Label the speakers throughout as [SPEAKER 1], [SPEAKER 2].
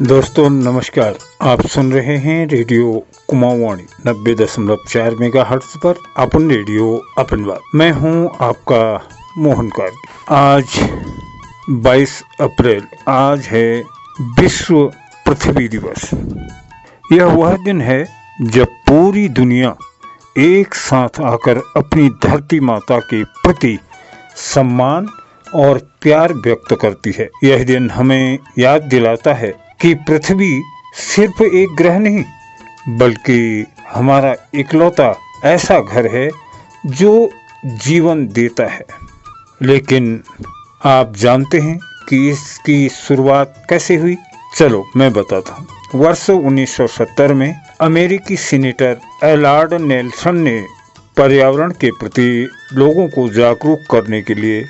[SPEAKER 1] दोस्तों नमस्कार। आप सुन रहे हैं रेडियो कुमाऊवाणी 90.4 मेगाहर्ट्ज पर अपन रेडियो अपन बात। मैं हूं आपका मोहन कार्की। आज 22 अप्रैल, आज है विश्व पृथ्वी दिवस। यह वह दिन है जब पूरी दुनिया एक साथ आकर अपनी धरती माता के प्रति सम्मान और प्यार व्यक्त करती है। यह दिन हमें याद दिलाता है कि पृथ्वी सिर्फ एक ग्रह नहीं बल्कि हमारा इकलौता ऐसा घर है जो जीवन देता है। लेकिन आप जानते हैं कि इसकी शुरुआत कैसे हुई? चलो मैं बताता हूँ। वर्ष 1970 में अमेरिकी सीनेटर एलार्ड नेल्सन ने पर्यावरण के प्रति लोगों को जागरूक करने के लिए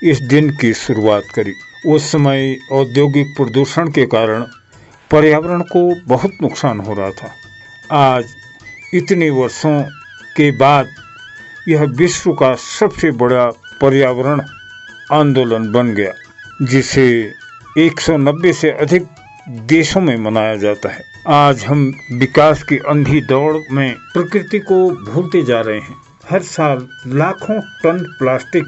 [SPEAKER 1] इस दिन की शुरुआत करी। उस समय औद्योगिक प्रदूषण के कारण पर्यावरण को बहुत नुकसान हो रहा था। आज इतने वर्षों के बाद यह विश्व का सबसे बड़ा पर्यावरण आंदोलन बन गया, जिसे 190 से अधिक देशों में मनाया जाता है। आज हम विकास की अंधी दौड़ में प्रकृति को भूलते जा रहे हैं। हर साल लाखों टन प्लास्टिक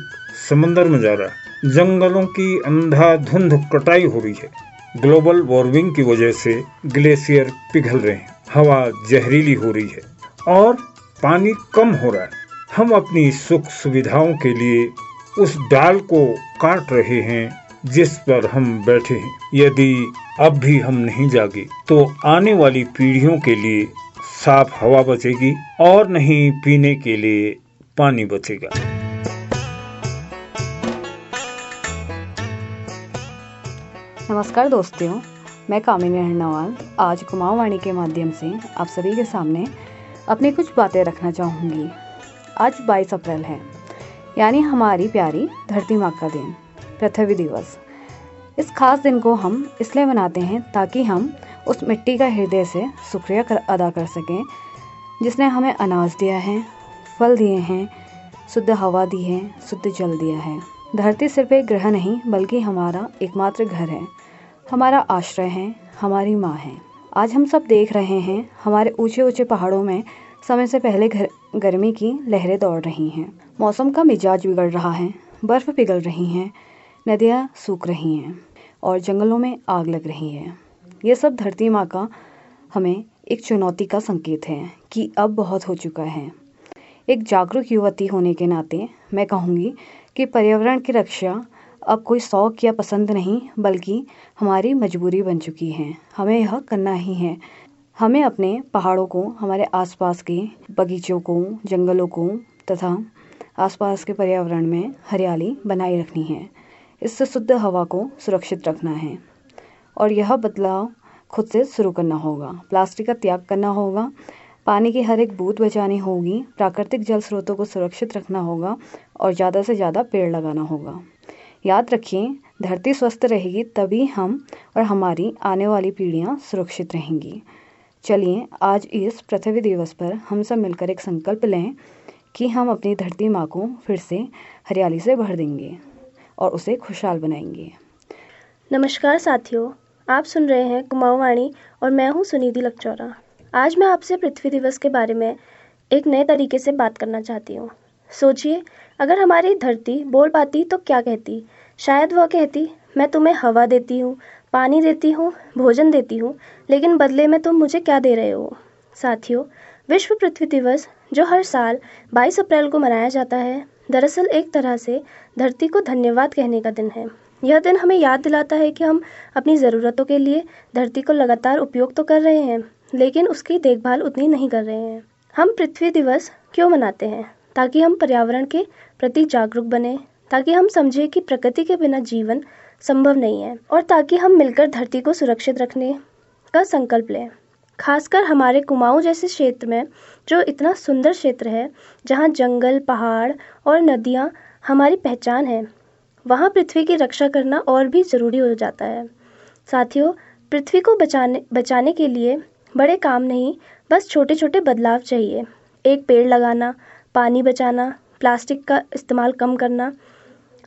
[SPEAKER 1] समंदर में जा रहा है। जंगलों की अंधाधुंध कटाई हो रही है। ग्लोबल वार्मिंग की वजह से ग्लेशियर पिघल रहे हैं, हवा जहरीली हो रही है और पानी कम हो रहा है। हम अपनी सुख सुविधाओं के लिए उस डाल को काट रहे हैं जिस पर हम बैठे हैं। यदि अब भी हम नहीं जागे तो आने वाली पीढ़ियों के लिए साफ हवा बचेगी और नहीं पीने के लिए पानी बचेगा।
[SPEAKER 2] नमस्कार दोस्तों, मैं कामिनी हरनवाल आज कुमाऊवाणी के माध्यम से आप सभी के सामने अपनी कुछ बातें रखना चाहूँगी। आज 22 अप्रैल है, यानी हमारी प्यारी धरती माँ का दिन, पृथ्वी दिवस। इस खास दिन को हम इसलिए मनाते हैं ताकि हम उस मिट्टी का हृदय से शुक्रिया अदा कर सकें जिसने हमें अनाज दिया है, फल दिए हैं, शुद्ध हवा दी है, शुद्ध जल दिया है। धरती सिर्फ एक ग्रह नहीं बल्कि हमारा एकमात्र घर है, हमारा आश्रय है, हमारी माँ है। आज हम सब देख रहे हैं हमारे ऊंचे ऊंचे पहाड़ों में समय से पहले गर्मी की लहरें दौड़ रही हैं। मौसम का मिजाज बिगड़ रहा है, बर्फ़ पिघल रही हैं, नदियाँ सूख रही हैं और जंगलों में आग लग रही है। ये सब धरती माँ का हमें एक चुनौती का संकेत है कि अब बहुत हो चुका है। एक जागरूक युवती होने के नाते मैं कहूँगी कि पर्यावरण की रक्षा अब कोई शौक या पसंद नहीं बल्कि हमारी मजबूरी बन चुकी है। हमें यह करना ही है। हमें अपने पहाड़ों को, हमारे आसपास के बगीचों को, जंगलों को तथा आसपास के पर्यावरण में हरियाली बनाए रखनी है। इससे शुद्ध हवा को सुरक्षित रखना है और यह बदलाव खुद से शुरू करना होगा। प्लास्टिक का त्याग करना होगा, पानी की हर एक बूंद बचानी होगी, प्राकृतिक जल स्रोतों को सुरक्षित रखना होगा और ज़्यादा से ज़्यादा पेड़ लगाना होगा। याद रखिए, धरती स्वस्थ रहेगी तभी हम और हमारी आने वाली पीढ़ियाँ सुरक्षित रहेंगी। चलिए आज इस पृथ्वी दिवस पर हम सब मिलकर एक संकल्प लें कि हम अपनी धरती माँ को फिर से हरियाली से भर देंगे और उसे खुशहाल बनाएंगे।
[SPEAKER 3] नमस्कार साथियों, आप सुन रहे हैं कुमाऊवाणी और मैं हूँ सुनिधि लकचौरा। आज मैं आपसे पृथ्वी दिवस के बारे में एक नए तरीके से बात करना चाहती हूँ। सोचिए, अगर हमारी धरती बोल पाती तो क्या कहती? शायद वह कहती, मैं तुम्हें हवा देती हूँ, पानी देती हूँ, भोजन देती हूँ, लेकिन बदले में तुम मुझे क्या दे रहे हो? साथियों, विश्व पृथ्वी दिवस जो हर साल 22 अप्रैल को मनाया जाता है, दरअसल एक तरह से धरती को धन्यवाद कहने का दिन है। यह दिन हमें याद दिलाता है कि हम अपनी ज़रूरतों के लिए धरती को लगातार उपयोग तो कर रहे हैं, लेकिन उसकी देखभाल उतनी नहीं कर रहे हैं। हम पृथ्वी दिवस क्यों मनाते हैं? ताकि हम पर्यावरण के प्रति जागरूक बने, ताकि हम समझें कि प्रकृति के बिना जीवन संभव नहीं है और ताकि हम मिलकर धरती को सुरक्षित रखने का संकल्प लें। खासकर हमारे कुमाऊं जैसे क्षेत्र में, जो इतना सुंदर क्षेत्र है, जहां जंगल, पहाड़ और नदियां हमारी पहचान है, वहां पृथ्वी की रक्षा करना और भी ज़रूरी हो जाता है। साथियों, पृथ्वी को बचाने के लिए बड़े काम नहीं, बस छोटे छोटे बदलाव चाहिए। एक पेड़ लगाना, पानी बचाना, प्लास्टिक का इस्तेमाल कम करना।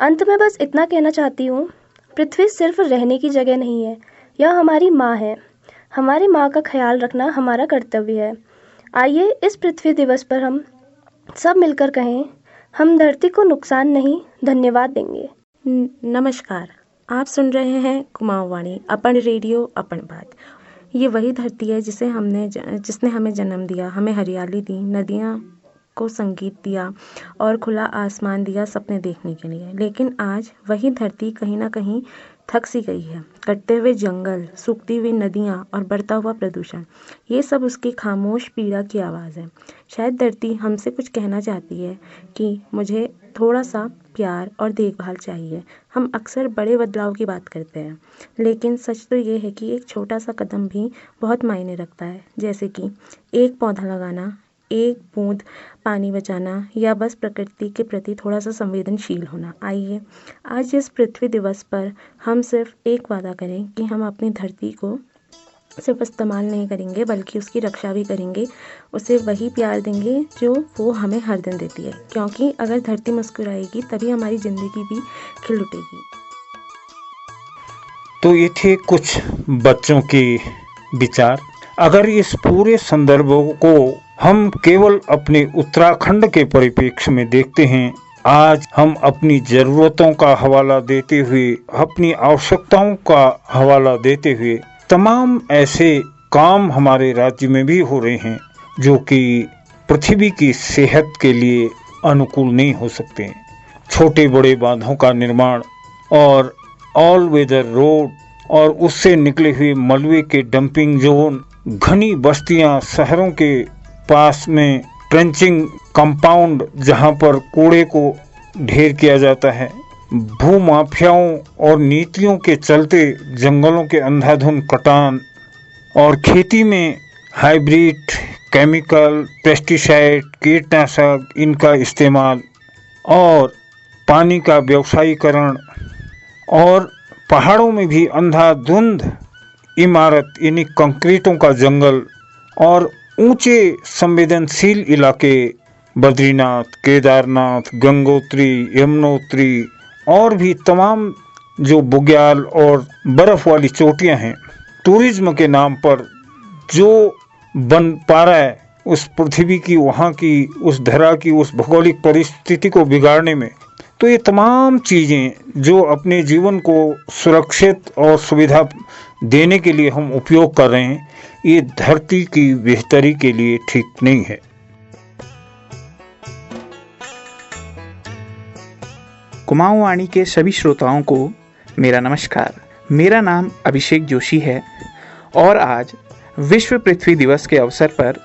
[SPEAKER 3] अंत में बस इतना कहना चाहती हूँ, पृथ्वी सिर्फ रहने की जगह नहीं है, यह हमारी माँ है। हमारी माँ का ख्याल रखना हमारा कर्तव्य है। आइए इस पृथ्वी दिवस पर हम सब मिलकर कहें, हम धरती को नुकसान नहीं, धन्यवाद देंगे।
[SPEAKER 4] नमस्कार, आप सुन रहे हैं कुमाऊँ वाणी, अपन रेडियो अपन बात। ये वही धरती है जिसने हमें जन्म दिया, हमें हरियाली दी, नदियाँ को संगीत दिया और खुला आसमान दिया सपने देखने के लिए। लेकिन आज वही धरती कहीं ना कहीं थक सी गई है। कटते हुए जंगल, सूखती हुई नदियाँ और बढ़ता हुआ प्रदूषण, ये सब उसकी खामोश पीड़ा की आवाज़ है। शायद धरती हमसे कुछ कहना चाहती है कि मुझे थोड़ा सा प्यार और देखभाल चाहिए। हम अक्सर बड़े बदलाव की बात करते हैं, लेकिन सच तो ये है कि एक छोटा सा कदम भी बहुत मायने रखता है। जैसे कि एक पौधा लगाना, एक बूंद पानी बचाना या बस प्रकृति के प्रति थोड़ा सा संवेदनशील होना। आइए आज इस पृथ्वी दिवस पर हम सिर्फ एक वादा करें कि हम अपनी धरती को सिर्फ इस्तेमाल नहीं करेंगे बल्कि उसकी रक्षा भी करेंगे, उसे वही प्यार देंगे जो वो हमें हर दिन देती है। क्योंकि अगर धरती मुस्कुराएगी तभी हमारी ज़िंदगी भी खिल उठेगी।
[SPEAKER 1] तो ये थे कुछ बच्चों के विचार। अगर इस पूरे संदर्भ को हम केवल अपने उत्तराखंड के परिप्रेक्ष्य में देखते हैं, आज हम अपनी ज़रूरतों का हवाला देते हुए, अपनी आवश्यकताओं का हवाला देते हुए तमाम ऐसे काम हमारे राज्य में भी हो रहे हैं जो कि पृथ्वी की सेहत के लिए अनुकूल नहीं हो सकते। छोटे बड़े बांधों का निर्माण और ऑल वेदर रोड और उससे निकले हुए मलबे के डंपिंग जोन, घनी बस्तियां, शहरों के पास में ट्रेंचिंग कंपाउंड जहां पर कूड़े को ढेर किया जाता है, भूमाफियाओं और नीतियों के चलते जंगलों के अंधाधुंध कटान और खेती में हाइब्रिड केमिकल, पेस्टिसाइड, कीटनाशक इनका इस्तेमाल और पानी का व्यवसायीकरण और पहाड़ों में भी अंधाधुंध इमारत यानी कंक्रीटों का जंगल और ऊंचे संवेदनशील इलाके बद्रीनाथ, केदारनाथ, गंगोत्री, यमुनोत्री और भी तमाम जो बुग्याल और बर्फ वाली चोटियां हैं, टूरिज्म के नाम पर जो बन पा रहा है उस पृथ्वी की, वहाँ की, उस धरा की, उस भौगोलिक परिस्थिति को बिगाड़ने में। तो ये तमाम चीज़ें जो अपने जीवन को सुरक्षित और सुविधा देने के लिए हम उपयोग कर रहे हैं, ये धरती की बेहतरी के लिए ठीक नहीं है।
[SPEAKER 5] कुमाऊँ वाणी के सभी श्रोताओं को मेरा नमस्कार। मेरा नाम अभिषेक जोशी है और आज विश्व पृथ्वी दिवस के अवसर पर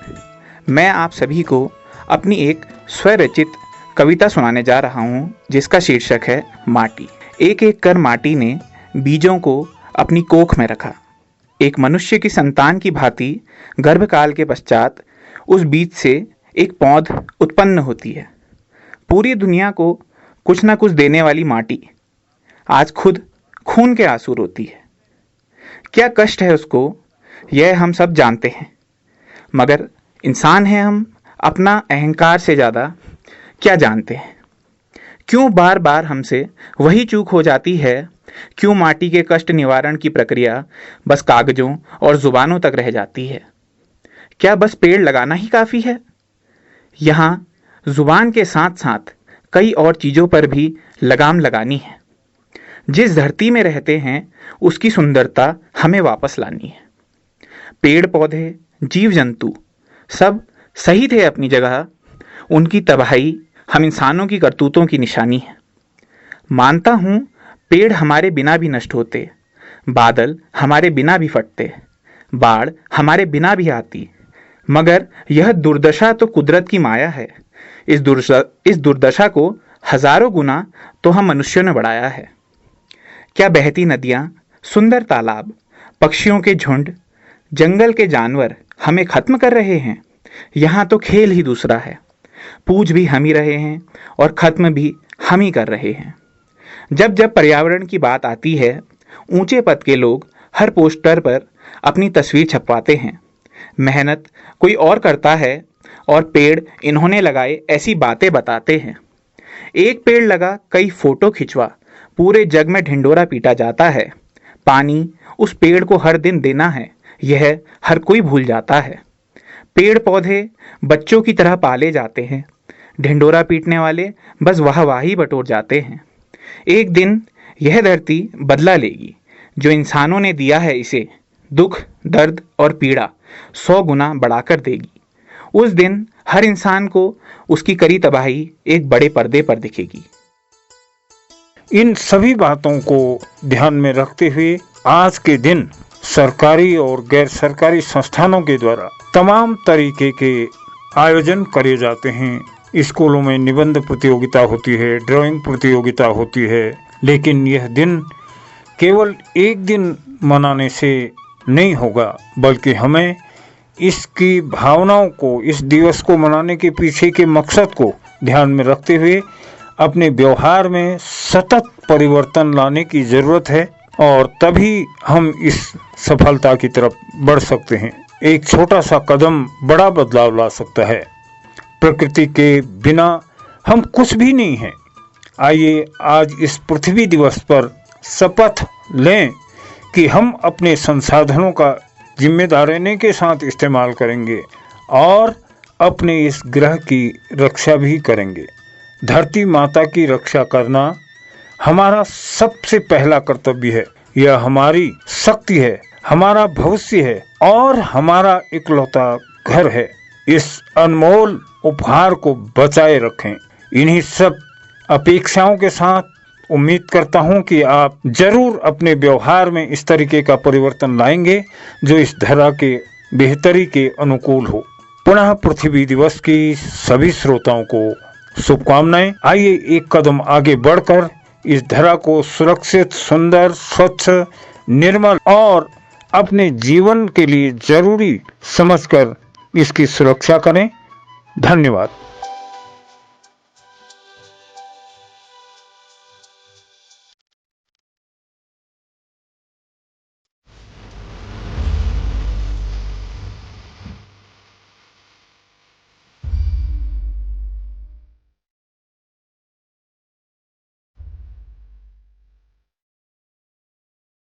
[SPEAKER 5] मैं आप सभी को अपनी एक स्वरचित कविता सुनाने जा रहा हूँ, जिसका शीर्षक है माटी। एक एक कर माटी ने बीजों को अपनी कोख में रखा। एक मनुष्य की संतान की भांति गर्भकाल के पश्चात उस बीज से एक पौध उत्पन्न होती है। पूरी दुनिया को कुछ न कुछ देने वाली माटी आज खुद खून के आंसू रोती है। क्या कष्ट है उसको, यह हम सब जानते हैं, मगर इंसान हैं हम, अपना अहंकार से ज़्यादा क्या जानते हैं? क्यों बार बार हमसे वही चूक हो जाती है? क्यों माटी के कष्ट निवारण की प्रक्रिया बस कागजों और जुबानों तक रह जाती है? क्या बस पेड़ लगाना ही काफ़ी है? यहाँ जुबान के साथ साथ कई और चीज़ों पर भी लगाम लगानी है। जिस धरती में रहते हैं उसकी सुंदरता हमें वापस लानी है। पेड़ पौधे, जीव जंतु सब सही थे अपनी जगह, उनकी तबाही हम इंसानों की करतूतों की निशानी है। मानता हूँ पेड़ हमारे बिना भी नष्ट होते, बादल हमारे बिना भी फटते, बाढ़ हमारे बिना भी आती, मगर यह दुर्दशा तो कुदरत की माया है। इस दुर्दशा को हजारों गुना तो हम मनुष्यों ने बढ़ाया है। क्या बहती नदियाँ, सुंदर तालाब, पक्षियों के झुंड, जंगल के जानवर हमें खत्म कर रहे हैं? यहाँ तो खेल ही दूसरा है। पूज भी हम ही रहे हैं और खत्म भी हम ही कर रहे हैं। जब जब पर्यावरण की बात आती है, ऊंचे पद के लोग हर पोस्टर पर अपनी तस्वीर छपवाते हैं। मेहनत कोई और करता है और पेड़ इन्होंने लगाए ऐसी बातें बताते हैं। एक पेड़ लगा, कई फोटो खिंचवा, पूरे जग में ढिंडोरा पीटा जाता है। पानी उस पेड़ को हर दिन देना है, यह हर कोई भूल जाता है। पेड़ पौधे बच्चों की तरह पाले जाते हैं, ढिंडोरा पीटने वाले बस वाहवाही बटोर जाते हैं। एक दिन यह धरती बदला लेगी, जो इंसानों ने दिया है इसे दुख, दर्द और पीड़ा 100 गुना बढ़ाकर देगी। उस दिन हर इंसान को उसकी करी तबाही एक बड़े पर्दे पर दिखेगी।
[SPEAKER 1] इन सभी बातों को ध्यान में रखते हुए आज के दिन सरकारी और गैर सरकारी संस्थानों के द्वारा तमाम तरीके के आयोजन करे जाते हैं। स्कूलों में निबंध प्रतियोगिता होती है, ड्राइंग प्रतियोगिता होती है, लेकिन यह दिन केवल एक दिन मनाने से नहीं होगा, बल्कि हमें इसकी भावनाओं को, इस दिवस को मनाने के पीछे के मकसद को ध्यान में रखते हुए अपने व्यवहार में सतत परिवर्तन लाने की जरूरत है, और तभी हम इस सफलता की तरफ बढ़ सकते हैं। एक छोटा सा कदम बड़ा बदलाव ला सकता है। प्रकृति के बिना हम कुछ भी नहीं हैं। आइए आज इस पृथ्वी दिवस पर शपथ लें कि हम अपने संसाधनों का जिम्मेदारी के साथ इस्तेमाल करेंगे और अपने इस ग्रह की रक्षा भी करेंगे। धरती माता की रक्षा करना हमारा सबसे पहला कर्तव्य है। यह हमारी शक्ति है, हमारा भविष्य है और हमारा इकलौता घर है। इस अनमोल उपहार को बचाए रखें। इन्हीं सब अपेक्षाओं के साथ उम्मीद करता हूं कि आप जरूर अपने व्यवहार में इस तरीके का परिवर्तन लाएंगे जो इस धरा के बेहतरी के अनुकूल हो। पुनः पृथ्वी दिवस की सभी श्रोताओं को शुभकामनाएं। आइए एक कदम आगे बढ़कर इस धरा को सुरक्षित, सुंदर, स्वच्छ, निर्मल और अपने जीवन के लिए जरूरी समझकर इसकी सुरक्षा करें। धन्यवाद।